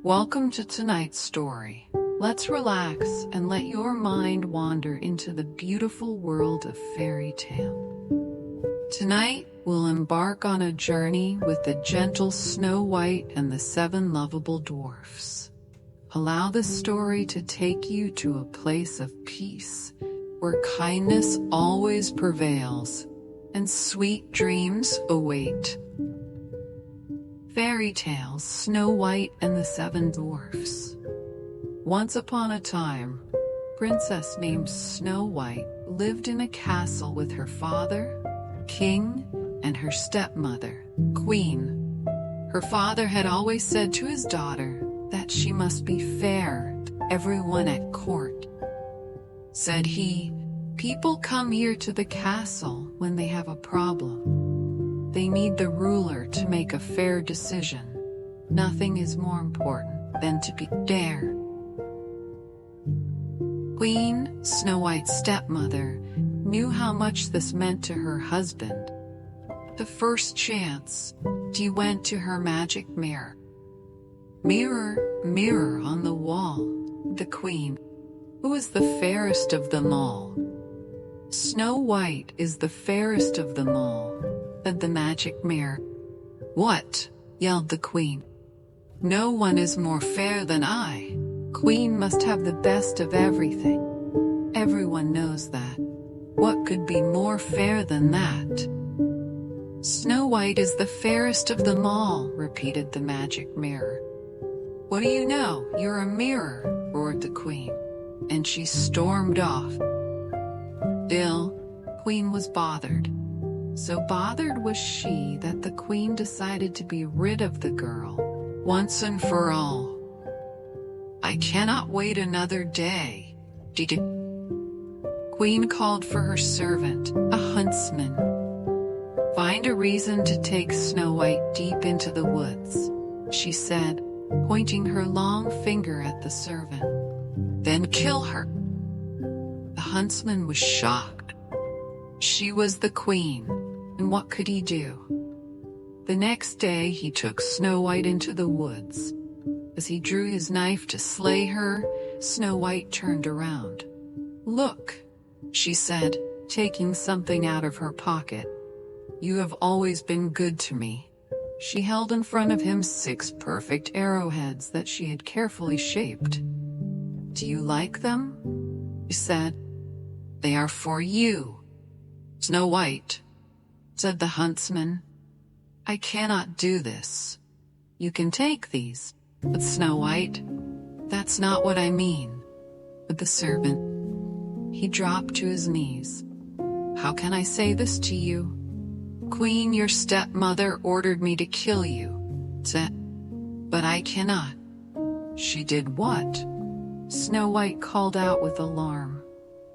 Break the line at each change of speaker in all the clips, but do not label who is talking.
Welcome to tonight's story. Let's relax and let your mind wander into the beautiful world of fairy tale. Tonight, we'll embark on a journey with the gentle Snow White and the 7 lovable dwarfs. Allow the story to take you to a place of peace, where kindness always prevails, and sweet dreams await. Fairy Tales: Snow White and the 7 Dwarfs. Once upon a time, a princess named Snow White lived in a castle with her father, King, and her stepmother, Queen. Her father had always said to his daughter that she must be fair to everyone at court. Said he, "People come here to the castle when they have a problem. They need the ruler to make a fair decision. Nothing is more important than to be fair." Queen, Snow White's stepmother, knew how much this meant to her husband. The first chance, she went to her magic mirror. "Mirror, mirror on the wall," the queen, "who is the fairest of them all?" "Snow White is the fairest of them all," said the magic mirror. "What?" yelled the queen. "No one is more fair than I. Queen must have the best of everything. Everyone knows that. What could be more fair than that?" "Snow White is the fairest of them all," repeated the magic mirror. "What do you know? You're a mirror," roared the queen, and she stormed off. Still, Queen was bothered. So bothered was she that the queen decided to be rid of the girl, once and for all. "I cannot wait another day." Queen called for her servant, a huntsman. "Find a reason to take Snow White deep into the woods," she said, pointing her long finger at the servant. "Then kill her." The huntsman was shocked. She was the queen, and what could he do? The next day he took Snow White into the woods. As he drew his knife to slay her, Snow White turned around. "Look," she said, taking something out of her pocket. "You have always been good to me." She held in front of him 6 perfect arrowheads that she had carefully shaped. "Do you like them?" she said. "They are for you, Snow White," said the huntsman. "I cannot do this. You can take these, but Snow White, that's not what I mean," said the servant. He dropped to his knees. "How can I say this to you? Queen, your stepmother ordered me to kill you," said, "but I cannot." "She did what?" Snow White called out with alarm.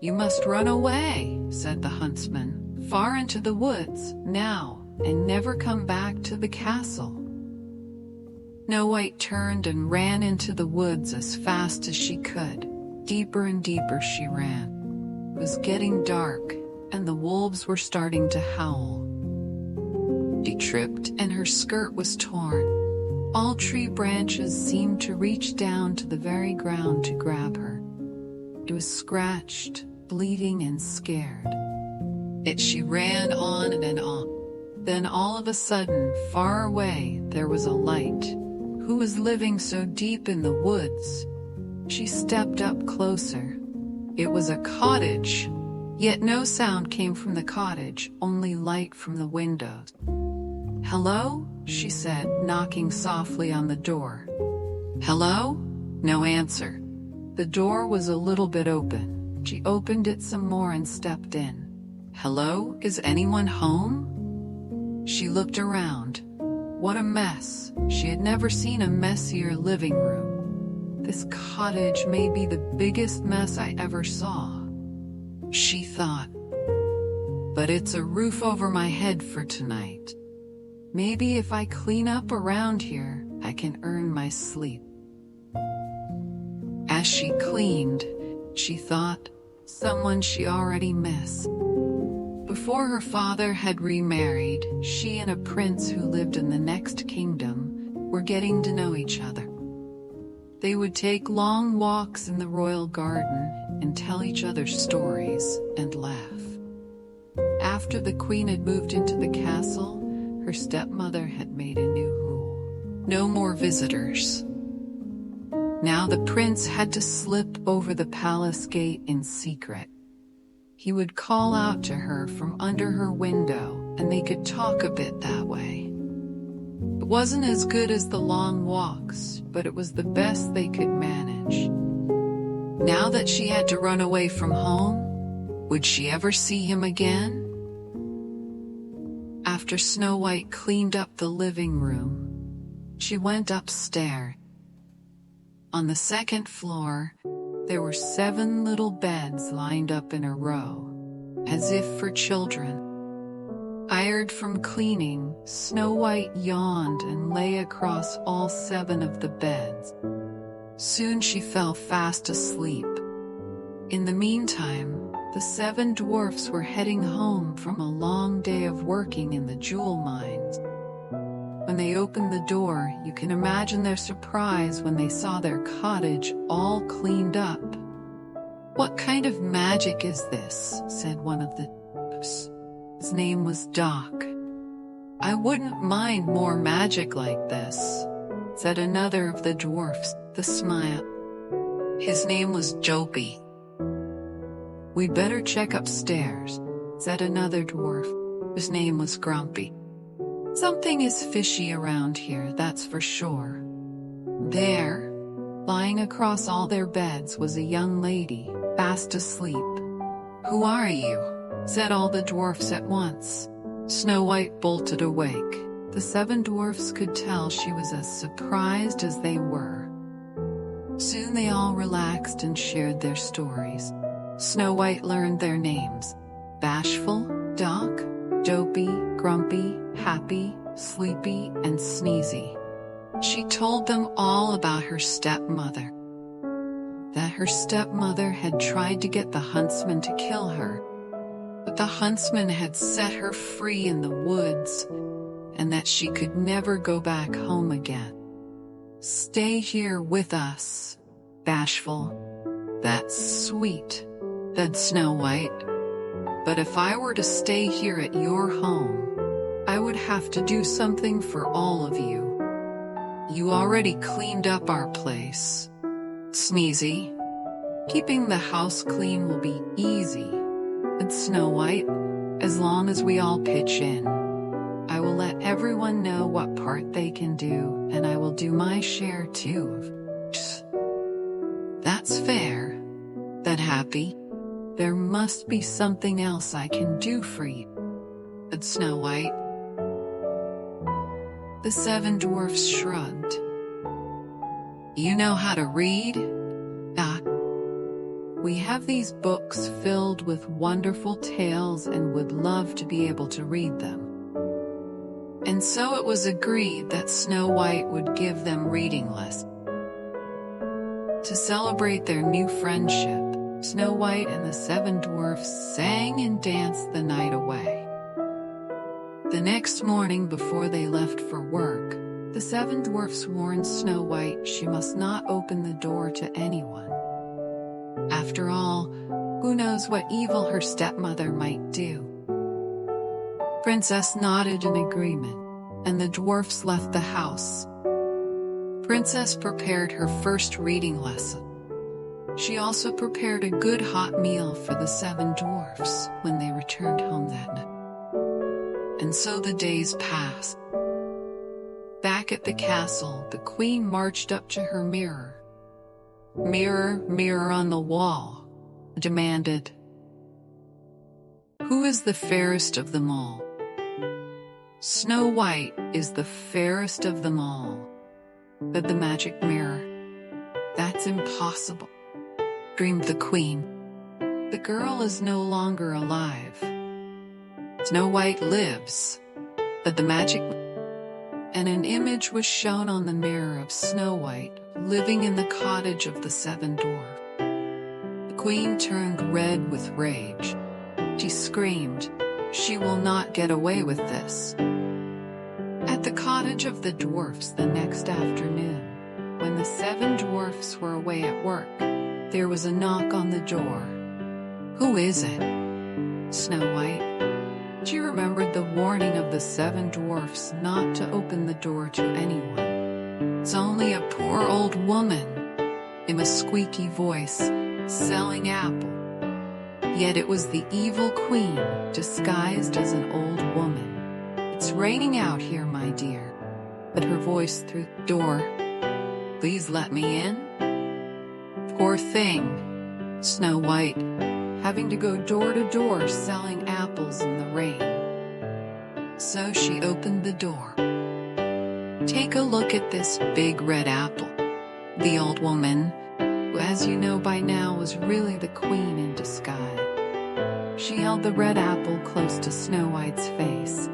"You must run away," said the huntsman, "far into the woods, now, and never come back to the castle." Snow White turned and ran into the woods as fast as she could. Deeper and deeper she ran. It was getting dark, and the wolves were starting to howl. She tripped and her skirt was torn. All tree branches seemed to reach down to the very ground to grab her. She was scratched, bleeding and scared. Yet she ran on and on. Then all of a sudden, far away, there was a light. Who was living so deep in the woods? She stepped up closer. It was a cottage. Yet no sound came from the cottage, only light from the windows. "Hello?" she said, knocking softly on the door. "Hello?" No answer. The door was a little bit open. She opened it some more and stepped in. "Hello? Is anyone home?" She looked around. What a mess. She had never seen a messier living room. "This cottage may be the biggest mess I ever saw," she thought. "But it's a roof over my head for tonight. Maybe if I clean up around here, I can earn my sleep." As she cleaned, she thought, someone she already missed. Before her father had remarried, she and a prince who lived in the next kingdom were getting to know each other. They would take long walks in the royal garden and tell each other stories and laugh. After the queen had moved into the castle, her stepmother had made a new rule. No more visitors. Now the prince had to slip over the palace gate in secret. He would call out to her from under her window, and they could talk a bit that way. It wasn't as good as the long walks, but it was the best they could manage. Now that she had to run away from home, would she ever see him again? After Snow White cleaned up the living room, she went upstairs. On the second floor, there were 7 little beds lined up in a row, as if for children. Tired from cleaning, Snow White yawned and lay across all 7 of the beds. Soon she fell fast asleep. In the meantime, the 7 dwarfs were heading home from a long day of working in the jewel mines. When they opened the door, you can imagine their surprise when they saw their cottage all cleaned up. "What kind of magic is this?" said one of the dwarfs. His name was Doc. "I wouldn't mind more magic like this," said another of the dwarfs, the smile. His name was Dopey. "We'd better check upstairs," said another dwarf, whose name was Grumpy. "Something is fishy around here, that's for sure." There, lying across all their beds, was a young lady, fast asleep. "Who are you?" said all the dwarfs at once. Snow White bolted awake. The 7 dwarfs could tell she was as surprised as they were. Soon they all relaxed and shared their stories. Snow White learned their names: Bashful, Doc, Dopey, Grumpy, Happy, Sleepy, and Sneezy. She told them all about her stepmother. That her stepmother had tried to get the huntsman to kill her, but the huntsman had set her free in the woods, and that she could never go back home again. "Stay here with us, Bashful." "That's sweet," said Snow White. "But if I were to stay here at your home, I would have to do something for all of you. You already cleaned up our place." "Sneezy, keeping the house clean will be easy," said Snow White, "as long as we all pitch in. I will let everyone know what part they can do, and I will do my share too." "That's fair," said Happy. "There must be something else I can do for you," said Snow White. The 7 dwarfs shrugged. "You know how to read?" "Ah, we have these books filled with wonderful tales and would love to be able to read them." And so it was agreed that Snow White would give them reading lessons. To celebrate their new friendship, Snow White and the 7 dwarfs sang and danced the night away. The next morning, before they left for work, the 7 dwarfs warned Snow White she must not open the door to anyone. After all, who knows what evil her stepmother might do? Princess nodded in agreement, and the dwarfs left the house. Princess prepared her first reading lesson. She also prepared a good hot meal for the 7 dwarfs when they returned home that night. And so the days passed. Back at the castle, the queen marched up to her mirror. "Mirror, mirror on the wall," demanded, "who is the fairest of them all?" "Snow White is the fairest of them all," said the magic mirror. "That's impossible," screamed the queen. "The girl is no longer alive." "Snow White lives," said the magic mirror, and an image was shown on the mirror of Snow White living in the cottage of the 7 dwarfs. The queen turned red with rage. She screamed, "She will not get away with this." At the cottage of the dwarfs the next afternoon, when the seven dwarfs were away at work, there was a knock on the door. "Who is it?" "Snow White." She remembered the warning of the seven dwarfs not to open the door to anyone. "It's only a poor old woman," in a squeaky voice, "selling apple." Yet it was the evil queen, disguised as an old woman. "It's raining out here, my dear," but her voice through the door. "Please let me in." Poor thing, Snow White, having to go door to door selling apples in the rain. So she opened the door. "Take a look at this big red apple." The old woman, who as you know by now was really the queen in disguise. She held the red apple close to Snow White's face.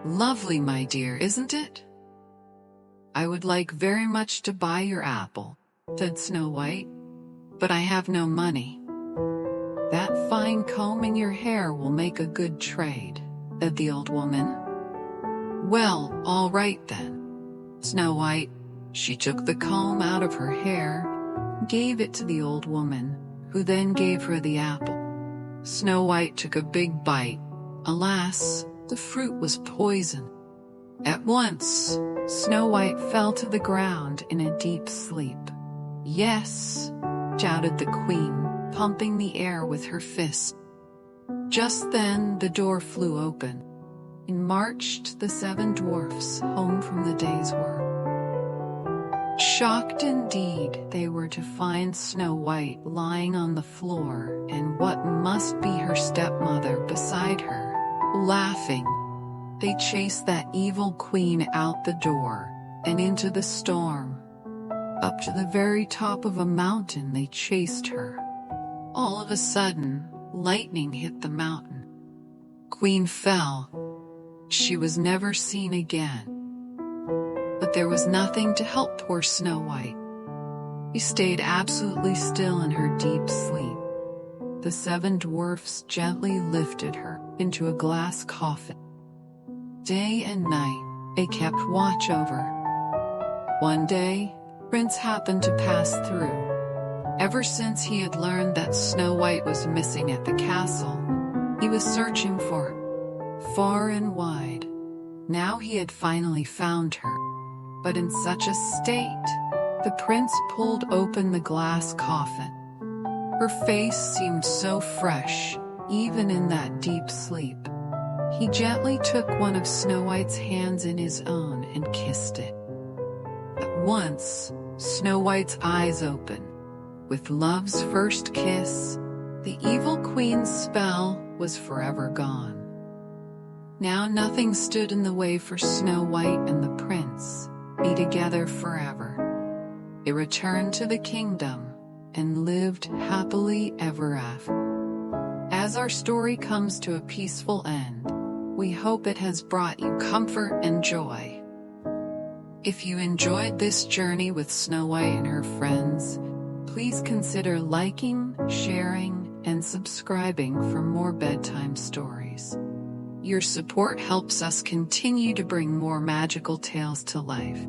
"Lovely, my dear, isn't it?" "I would like very much to buy your apple," said Snow White, "but I have no money." "That fine comb in your hair will make a good trade," said the old woman. "Well, all right then." Snow White, she took the comb out of her hair, gave it to the old woman, who then gave her the apple. Snow White took a big bite. Alas, the fruit was poison. At once, Snow White fell to the ground in a deep sleep. "Yes," shouted the queen, pumping the air with her fist. Just then the door flew open. In marched the seven dwarfs home from the day's work. Shocked indeed they were to find Snow White lying on the floor and what must be her stepmother beside her, laughing. They chased that evil queen out the door and into the storm. Up to the very top of a mountain they chased her. All of a sudden, lightning hit the mountain. Queen fell. She was never seen again. But there was nothing to help poor Snow White. She stayed absolutely still in her deep sleep. The seven dwarfs gently lifted her into a glass coffin. Day and night, they kept watch over her. One day, Prince happened to pass through. Ever since he had learned that Snow White was missing at the castle, he was searching for her, far and wide. Now he had finally found her. But in such a state, the prince pulled open the glass coffin. Her face seemed so fresh, even in that deep sleep. He gently took one of Snow White's hands in his own and kissed it. At once, Snow White's eyes opened. With love's first kiss, the evil queen's spell was forever gone. Now nothing stood in the way for Snow White and the prince. Be together forever. They returned to the kingdom and lived happily ever after. As our story comes to a peaceful end, we hope it has brought you comfort and joy. If you enjoyed this journey with Snow White and her friends, please consider liking, sharing, and subscribing for more bedtime stories. Your support helps us continue to bring more magical tales to life.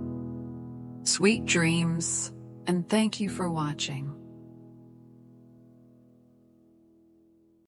Sweet dreams, and thank you for watching.